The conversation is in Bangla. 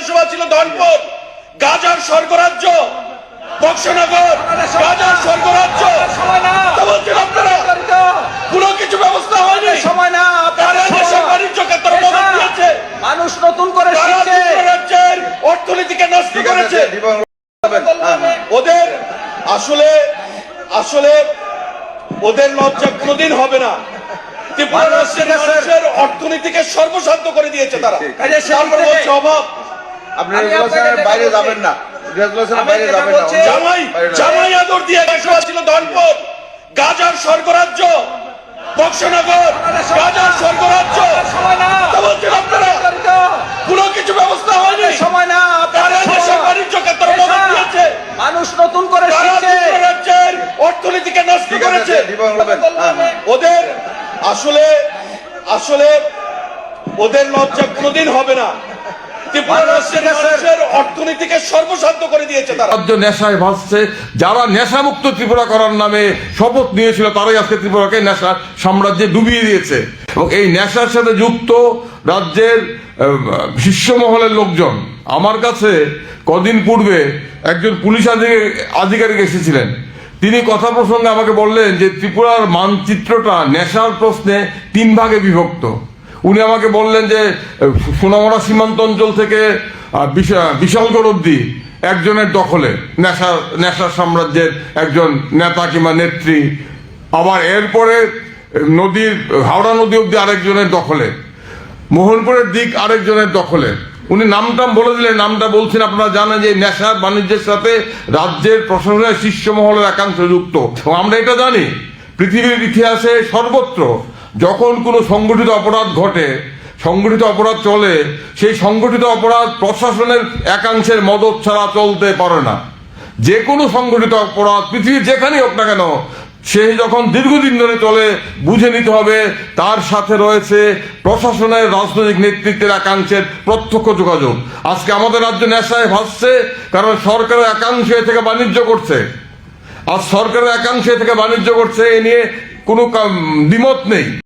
বিধানসভা ছিল ধনপুর, গাজার স্বর্গরাজ্য বক্সনগর, গাজার স্বর্গরাজ্য। আপনারা পুরো কিছু ব্যবস্থা হয়নি, সময় না। বাণিজ্যকে তারা মদত দিয়েছে, মানুষ নতুন করে রাজ্যের অর্থনীতিকে নষ্ট করেছে। ওদের আসলে আসলে ওদের লজ্জা কোনোদিন হবে না। ত্রিপুরা রাজ্যের মানুষের অর্থনীতিকে সর্বশান্ত করে দিয়েছে তারা। তারপর বলছে অভাব। আপনি রেগুলেশনের বাইরে যাবেন না, রেগুলেশনের বাইরে যাবেন না। জামাই আদর দিয়ে বিধানসভা ছিল ধনপুর, গাজার স্বর্গরাজ্য বক্সনগর, গাজার স্বর্গরাজ্য। আপনারা পুরো কিছু ব্যবস্থা হয়নি, সময় না। বাণিজ্যকে তারা মদত দিয়েছে, মানুষ নতুন করে রাজ্যের অর্থনীতিকে নষ্ট করেছে। ওদের আসলে আসলে ওদের লজ্জা কোনোদিন হবে না। ত্রিপুরা রাজ্যের মানুষের অর্থনীতিকে সর্বশান্ত করে দিয়েছে তারা। রাজ্য নেশায় ভাসছে। যারা নেশামুক্ত ত্রিপুরা করার নামে শপথ নিয়েছিল তারাই আজকে ত্রিপুরাকে নেশার সাম্রাজ্যে ডুবিয়ে দিয়েছে। এবং এই নেশার সাথে যুক্ত রাজ্যের শীর্ষ মহলের লোকজন। আমার কাছে কদিন পূর্বে একজন পুলিশ আধিকারিক এসেছিলেন। তিনি কথা প্রসঙ্গে আমাকে বললেন যে ত্রিপুরার মানচিত্রটা নেশার প্রশ্নে 3 ভাগে বিভক্ত। উনি আমাকে বললেন যে সোনামুড়া সীমান্ত অঞ্চল থেকে বিশালগড় অব্দি একজনের দখলে, নেশার সাম্রাজ্যের একজন নেতা কিংবা নেত্রী। আবার এরপরে হাওড়া নদী অব্দি আরেকজনের দখলে, মোহনপুরের দিক আরেকজনের দখলে। উনি নামটাম বলে দিলেন, নামটা বলছেন। আপনারা জানেন যে নেশার বাণিজ্যের সাথে রাজ্যের প্রশাসনের শীর্ষ মহলের একাংশ যুক্ত। আমরা এটা জানি, পৃথিবীর ইতিহাসে সর্বত্র যখন কোনো সংগঠিত অপরাধ ঘটে, সংগঠিত অপরাধ চলে, সেই সংগঠিত অপরাধ প্রশাসনের একাংশের মদত ছাড়া চলতে পারে না। যে কোনো সংগঠিত অপরাধ পৃথিবীর যেখানেই হোক না কেন, সে যখন দীর্ঘদিন ধরে চলে, বুঝে নিতে হবে তার সাথে রয়েছে প্রশাসনের রাজনৈতিক নেতৃত্বের একাংশের প্রত্যক্ষ যোগাযোগ। আজকে আমাদের রাজ্য নেশায় ভাসছে কারণ সরকারের একাংশ এ থেকে বাণিজ্য করছে। আর সরকারের একাংশ এ থেকে বাণিজ্য করছে, এ নিয়ে কোনো দ্বিমত নেই।